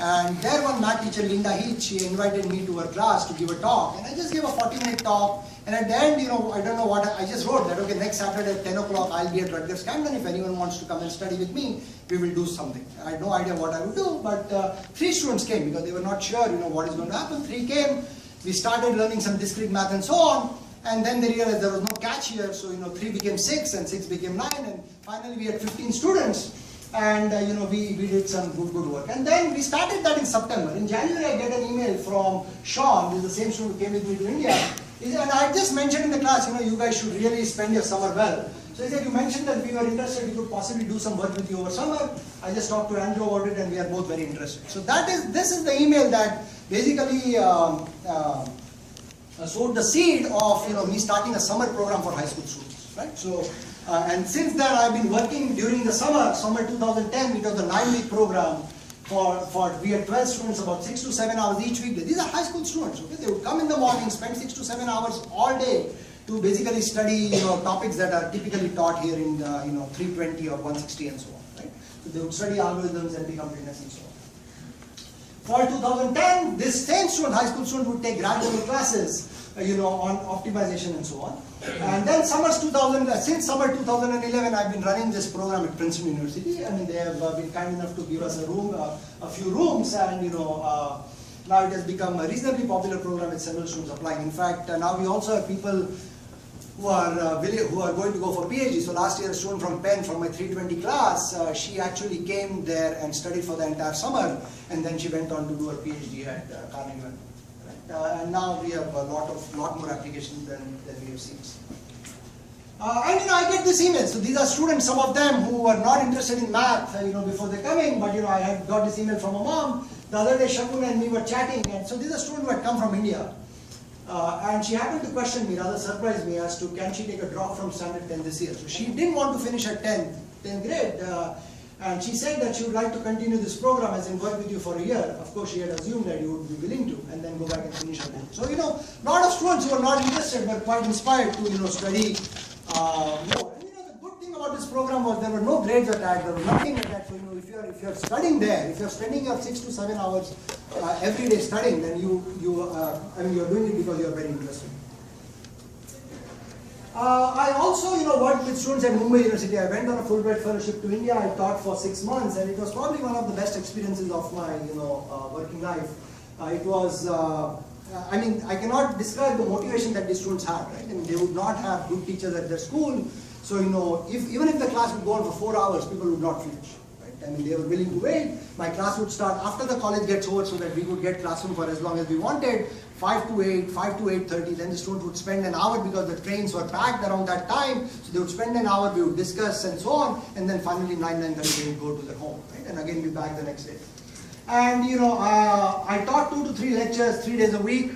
And there one math teacher, Linda Heath, she invited me to her class to give a talk. And I just gave a 40-minute talk. And at the end, you know, I don't know what, I just wrote that, okay, next Saturday at 10 o'clock, I'll be at Rutgers Camden. If anyone wants to come and study with me, we will do something. I had no idea what I would do, but 3 students came because they were not sure, you know, what is going to happen. 3 came. We started learning some discrete math and so on. And then they realized there was no catch here. So, you know, 3 became 6 and 6 became 9. And finally, we had 15 students. And you know, we did some good work. And then we started that in September. In January, I get an email from Sean, who is the same student who came with me to India. And I just mentioned in the class, you know, you guys should really spend your summer well. So he said, you mentioned that we were interested, we could possibly do some work with you over summer. I just talked to Andrew about it, and we are both very interested. So this is the email that basically sowed the seed of, you know, me starting a summer program for high school students, right? So. And since then, I've been working during the summer 2010, it was a 9-week program we had 12 students, about 6 to 7 hours each week. These are high school students, okay? They would come in the morning, spend 6 to 7 hours all day to basically study, you know, topics that are typically taught here in, you know, 320 or 160 and so on, right? So they would study algorithms and completeness and so on. For 2010, this same student, high school student, would take grad level classes, you know, on optimization and so on. And then since summer 2011, I've been running this program at Princeton University. I mean, they have been kind enough to give us a few rooms, and you know, now it has become a reasonably popular program with several students applying. In fact, now we also have people who are going to go for PhD. So last year, a student from Penn, from my 320 class, she actually came there and studied for the entire summer, and then she went on to do her PhD at Carnegie. And now we have a lot more applications than we have seen. And you know, I get this email. So these are students, some of them who were not interested in math, you know, before they come in. But you know, I had got this email from a mom. The other day, Shakun and me were chatting, and so these are students who had come from India. And she happened to question me, rather surprise me, as to can she take a drop from standard 10 this year. So she didn't want to finish at 10th grade. And she said that she would like to continue this program as in work with you for a year. Of course, she had assumed that you would be willing to, and then go back and finish her book. So, you know, a lot of students who are not interested were quite inspired to, you know, study more. And, you know, the good thing about this program was there were no grades attached, there was nothing like that. So, you know, if you're studying there, if you're spending your 6 to 7 hours every day studying, then you're doing it because you're very interested. I also, you know, worked with students at Mumbai University. I went on a Fulbright fellowship to India. I taught for 6 months, and it was probably one of the best experiences of my, you know, working life. It was, I mean, I cannot describe the motivation that these students had, right? And they would not have good teachers at their school. So, you know, even if the class would go on for 4 hours, people would not finish, right? I mean, they were willing to wait. My class would start after the college gets over so that we could get classroom for as long as we wanted, 5 to 8, 5 to 8:30. Then the students would spend an hour because the trains were packed around that time. So they would spend an hour, we would discuss and so on. And then finally 9, 9:30 they would go to their home, right? And again be back the next day. And I taught 2 to 3 lectures, 3 days a week.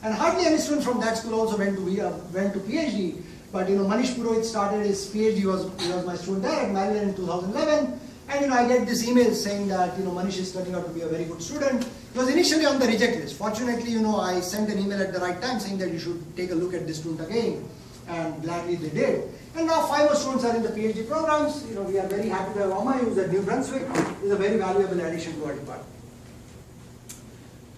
And hardly any student from that school also went to PhD. But Manish Purohit started his PhD. He was my student there at Maryland in 2011. And I get this email saying that Manish is turning out to be a very good student. He was initially on the reject list. Fortunately, I sent an email at the right time saying that you should take a look at this student again. And gladly they did. And now 5 more students are in the PhD programs. We are very happy to have Amma, who's at New Brunswick. Is a very valuable addition to our department.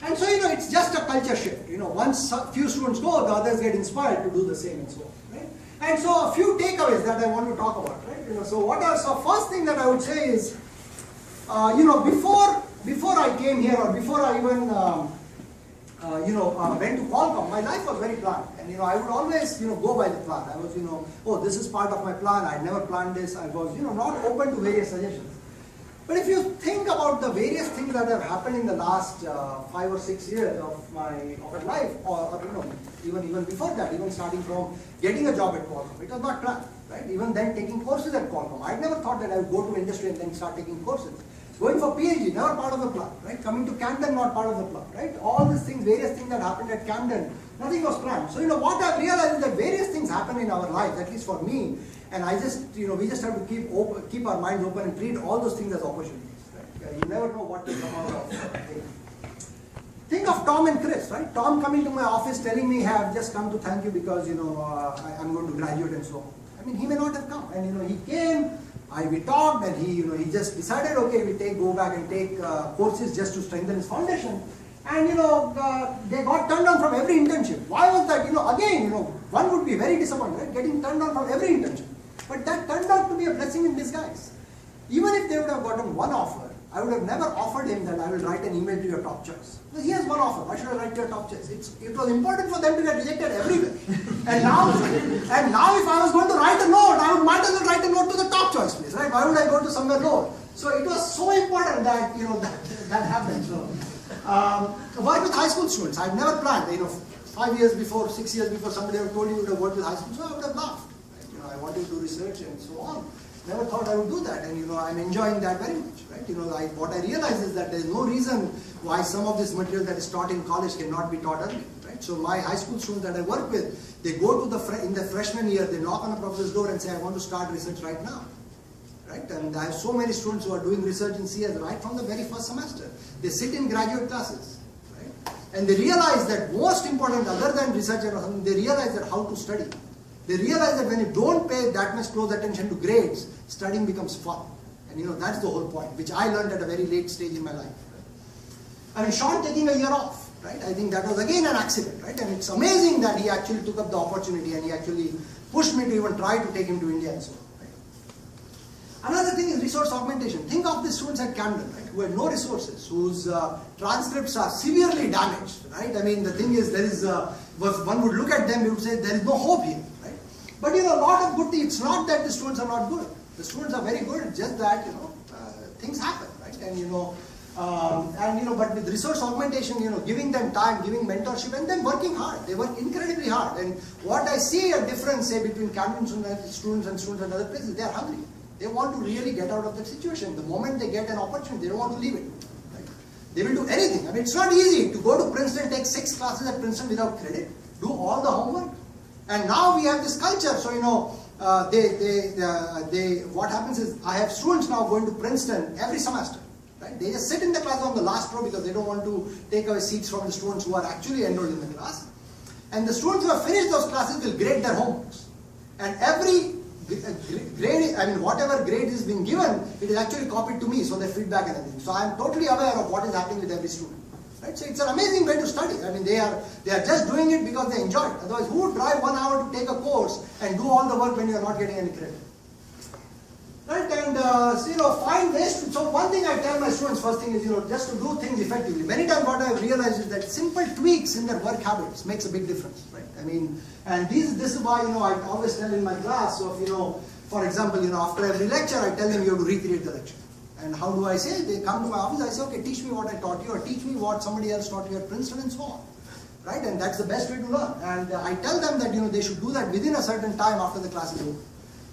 And so, it's just a culture shift. Once a few students go, the others get inspired to do the same and so on, right? And so, a few takeaways that I want to talk about, right? So first thing that I would say is, before I came here, or before I even, went to Qualcomm, my life was very planned. And, I would always, go by the plan. I was, oh, this is part of my plan. I never planned this. I was, not open to various suggestions. But if you think about the various things that have happened in the last 5 or 6 years of my life, or even before that, even starting from getting a job at Qualcomm, it was not planned, right? Even then taking courses at Qualcomm, I never thought that I would go to industry and then start taking courses. Going for PhD, never part of the plan, right? Coming to Camden, not part of the plan, right? All these things, various things that happened at Camden, nothing was planned. So what I've realized is that various things happen in our lives, at least for me. And I just, we just have to keep our minds open and treat all those things as opportunities. Right? You never know what will come out of things. Think of Tom and Chris, right? Tom coming to my office telling me, hey, I've just come to thank you because, I'm going to graduate and so on. I mean, he may not have come. And, he came, we talked, and he just decided, okay, go back and take courses just to strengthen his foundation. And, they got turned down from every internship. Why was that? Again, one would be very disappointed, right? Getting turned down from every internship. But that turned out to be a blessing in disguise. Even if they would have gotten one offer, I would have never offered him that I will write an email to your top choice. Because he has one offer. Why should I write to your top choice? It was important for them to get rejected everywhere. And now if I was going to write a note, I might as well write a note to the top choice place, right? Why would I go to somewhere lower? So it was so important that that happened. So work with high school students. I've never planned. 5 years before, 6 years before, somebody would have told you to work with high school, so I would have laughed. Right? I wanted to do research and so on. Never thought I would do that, and I'm enjoying that very much, right? What I realize is that there is no reason why some of this material that is taught in college cannot be taught early, right? So my high school students that I work with, they go to in the freshman year, they knock on a professor's door and say, I want to start research right now, right? And I have so many students who are doing research in CS right from the very first semester. They sit in graduate classes, right? And they realize that most important, other than research or something, they realize that how to study. They realize that when you don't pay that much close attention to grades, studying becomes fun. And that's the whole point, which I learned at a very late stage in my life. I mean, Sean taking a year off, right? I think that was again an accident, right? And it's amazing that he actually took up the opportunity and he actually pushed me to even try to take him to India and so on. Right? Another thing is resource augmentation. Think of the students at Camden, right? Who had no resources, whose transcripts are severely damaged, right? I mean, the thing is, one would look at them, you would say, there is no hope here. But a lot of good things. It's not that the students are not good. The students are very good. It's just that things happen, right? And but with resource augmentation, giving them time, giving mentorship, and then working hard. They work incredibly hard. And what I see a difference, say, between Camden students and other places, they are hungry. They want to really get out of that situation. The moment they get an opportunity, they don't want to leave it. Right? They will do anything. I mean, it's not easy to go to Princeton, take 6 classes at Princeton without credit, do all the homework. And now we have this culture, so what happens is, I have students now going to Princeton every semester, right? They just sit in the class on the last row because they don't want to take away seats from the students who are actually enrolled in the class. And the students who have finished those classes will grade their homeworks. And every grade, whatever grade is being given, it is actually copied to me, so they feedback and everything. So I am totally aware of what is happening with every student. Right? So it's an amazing way to study. I mean, they are just doing it because they enjoy it. Otherwise, who would drive 1 hour to take a course and do all the work when you are not getting any credit? Right? And find ways to. So one thing I tell my students, first thing is just to do things effectively. Many times what I have realized is that simple tweaks in their work habits makes a big difference. Right? I mean, and this is why I always tell in my class of for example after every lecture I tell them you have to recreate the lecture. And how do I say it? They come to my office, I say, okay, teach me what I taught you, or teach me what somebody else taught you at Princeton, and so on. Right? And that's the best way to learn. And I tell them that they should do that within a certain time after the class is over.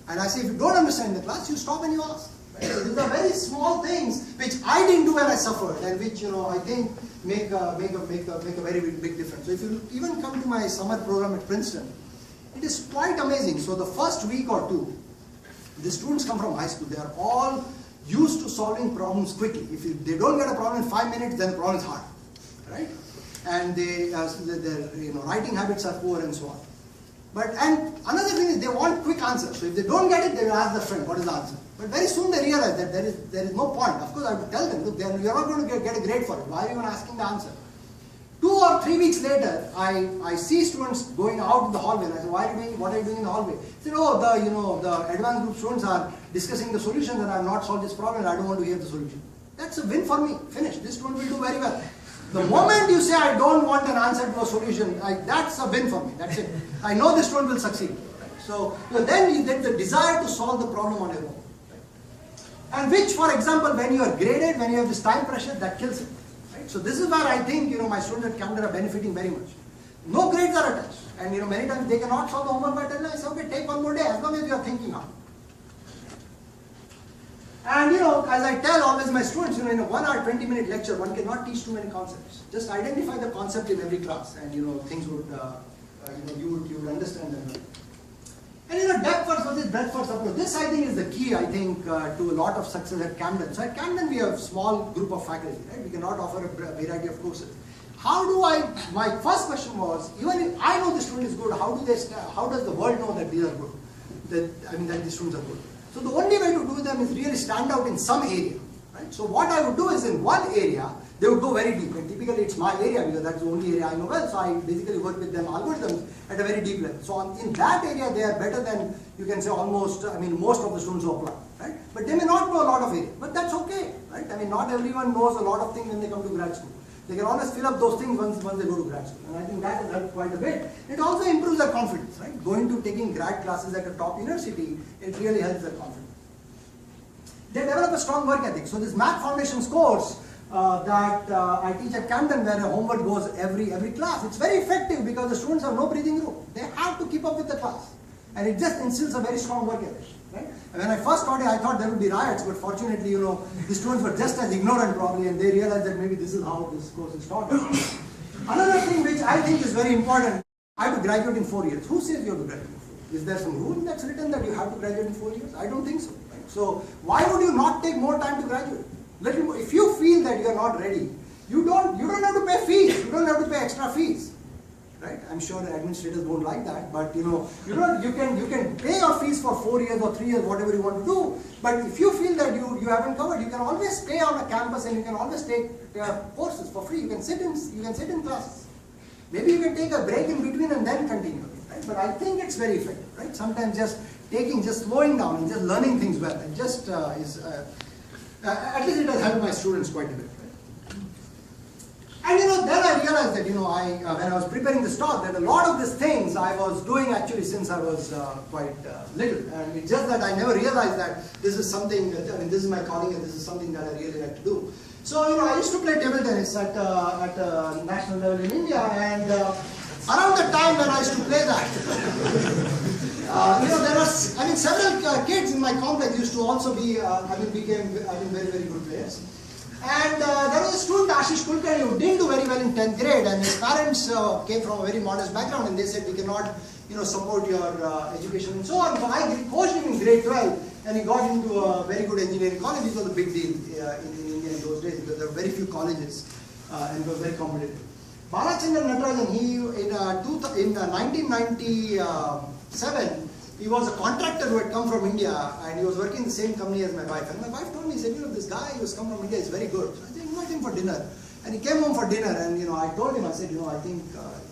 And I say, if you don't understand the class, you stop and you ask. Right? So these are very small things which I didn't do when I suffered, and which I think make a very big difference. So if you even come to my summer program at Princeton, it is quite amazing. So the first week or two, the students come from high school. They are all used to solving problems quickly. If they don't get a problem in 5 minutes, then the problem is hard, right? And their writing habits are poor and so on. And another thing is they want quick answers. So if they don't get it, they will ask their friend, what is the answer? But very soon they realize that there is no point. Of course, I would tell them, look, you're not going to get a grade for it. Why are you even asking the answer? 2 or 3 weeks later, I see students going out in the hallway, and I say, what are you doing in the hallway? They say, oh, the advanced group students are discussing the solutions, and I have not solved this problem, and I don't want to hear the solution. That's a win for me. Finished. This student will do very well. The moment you say, I don't want an answer to a solution, that's a win for me. That's it. I know this student will succeed. Right? So then you get the desire to solve the problem on your own. Right? And which, for example, when you are graded, when you have this time pressure, that kills it. Right? So this is where I think my students at Camden are benefiting very much. No grades are attached. And many times they cannot solve the homework by telling, I say, okay, take one more day, as long as you are thinking hard. And as I tell always my students, in a 1 hour 20-minute lecture, one cannot teach too many concepts. Just identify the concept in every class, and things would, you would understand them. And depth first versus breadth first approach. This I think is the key, I think, to a lot of success at Camden. So at Camden we have a small group of faculty, right? We cannot offer a variety of courses. My first question was, even if I know the student is good, how does the world know that these are good? That these students are good? So the only way to do them is really stand out in some area, right? So what I would do is in one area, they would go very deep, and typically it's my area because that's the only area I know well, so I basically work with them algorithms at a very deep level. So in that area they are better than, you can say, almost, most of the students who apply, right? But they may not know a lot of area, but that's okay, right? Not everyone knows a lot of things when they come to grad school. They can always fill up those things once they go to grad school, and I think that has helped quite a bit. It also improves their confidence, right? Taking grad classes at a top university, it really helps their confidence. They develop a strong work ethic. So this Math Foundations course that I teach at Camden, where a homework goes every class, it's very effective because the students have no breathing room. They have to keep up with the class, and it just instills a very strong work ethic. Right? And when I first taught it, I thought there would be riots, but fortunately, the students were just as ignorant probably, and they realized that maybe this is how this course is taught. Another thing which I think is very important, I have to graduate in 4 years. Who says you have to graduate in 4 years? Is there some rule that's written that you have to graduate in 4 years? I don't think so. Right? So why would you not take more time to graduate? If you feel that you are not ready, you don't have to pay fees. You don't have to pay extra fees. Right? I'm sure the administrators won't like that, but you can pay your fees for 4 years or 3 years, whatever you want to do. But if you feel that you haven't covered, you can always stay on a campus and you can always take courses for free. You can sit in classes. Maybe you can take a break in between and then continue. Right? But I think it's very effective. Right? Sometimes just slowing down and just learning things well, it just is at least it has helped my students quite a bit. And then I realized that when I was preparing this talk, that a lot of these things I was doing actually since I was quite little, and it's just that I never realized that this is something that, this is my calling and this is something that I really like to do. So I used to play table tennis at national level in India, and around the time when I used to play that, there was several kids in my complex used to also be became very very good players. And there was a student, Ashish Kulkarni, who didn't do very well in 10th grade, and his parents came from a very modest background, and they said, we cannot support your education and so on. So I coached him in grade 12, and he got into a very good engineering college. This was a big deal in India in those days because there were very few colleges and it was very competitive. Balachandran Natarajan, in 1997, he was a contractor who had come from India, and he was working in the same company as my wife. And my wife told me, he said, this guy who has come from India is very good. So I said, invite him for dinner. And he came home for dinner, and I told him, I said, I think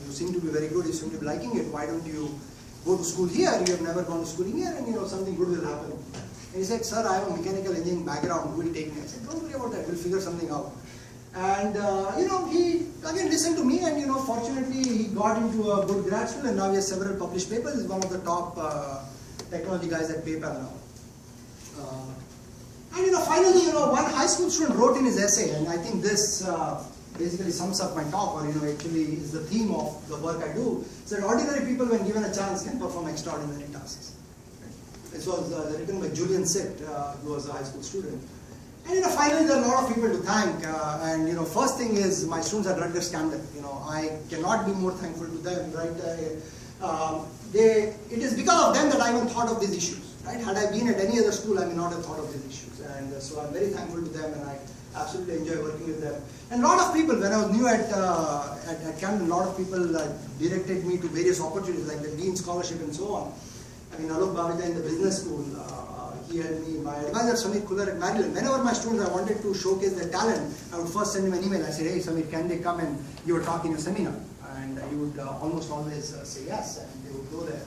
you seem to be very good, you seem to be liking it. Why don't you go to school here? You have never gone to school here, and something good will happen. And he said, sir, I have a mechanical engineering background, who will take me? I said, don't worry about that, we'll figure something out. And he again listened to me, and fortunately he got into a good grad school, and now he has several published papers. He's one of the top technology guys at PayPal now. And finally, one high school student wrote in his essay, and I think this basically sums up my talk, or actually is the theme of the work I do. So that ordinary people, when given a chance, can perform extraordinary tasks. This was written by Julian Sitt, who was a high school student. And finally, there are a lot of people to thank. And first thing is my students at Rutgers Camden. I cannot be more thankful to them, right? It is because of them that I even thought of these issues, right? Had I been at any other school, I may not have thought of these issues. And so I'm very thankful to them, and I absolutely enjoy working with them. And a lot of people, when I was new at Camden, a lot of people directed me to various opportunities, like the Dean Scholarship and so on. I mean, Alok Bhavita in the business school, he had me, my advisor Samir Kular at Maryland. Whenever my students, I wanted to showcase their talent, I would first send him an email. I said, hey Samir, can they come and give a talk in your seminar? And he would almost always say yes, and they would go there.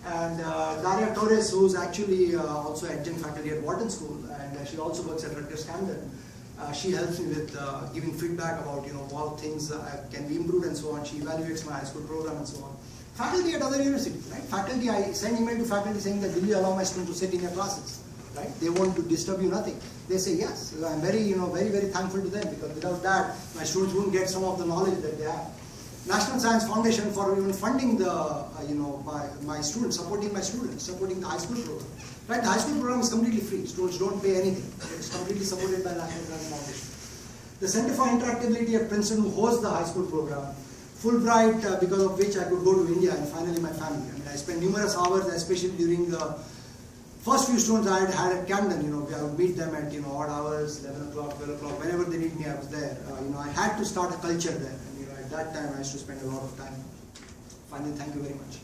And Daria Torres, who's actually also adjunct faculty at Wharton School, and she also works at Rutgers Camden. She helps me with giving feedback about what things can be improved and so on. She evaluates my high school program and so on. Faculty at other universities, right? Faculty, I send email to faculty saying that will you allow my students to sit in your classes, right? They want to disturb you, nothing. They say yes. So I'm very, very thankful to them, because without that, my students wouldn't get some of the knowledge that they have. National Science Foundation for even funding the, my students, supporting my students, supporting the high school program. Right, the high school program is completely free. Students don't pay anything. It's completely supported by National Science Foundation. The Center for Interactability at Princeton, who hosts the high school program. Fulbright, because of which I could go to India, and finally my family. I mean, I spent numerous hours, especially during the first few students I had at Camden. I would meet them at odd hours, 11 o'clock, 12 o'clock, whenever they need me, I was there. I had to start a culture there, and at that time I used to spend a lot of time. Finally, thank you very much.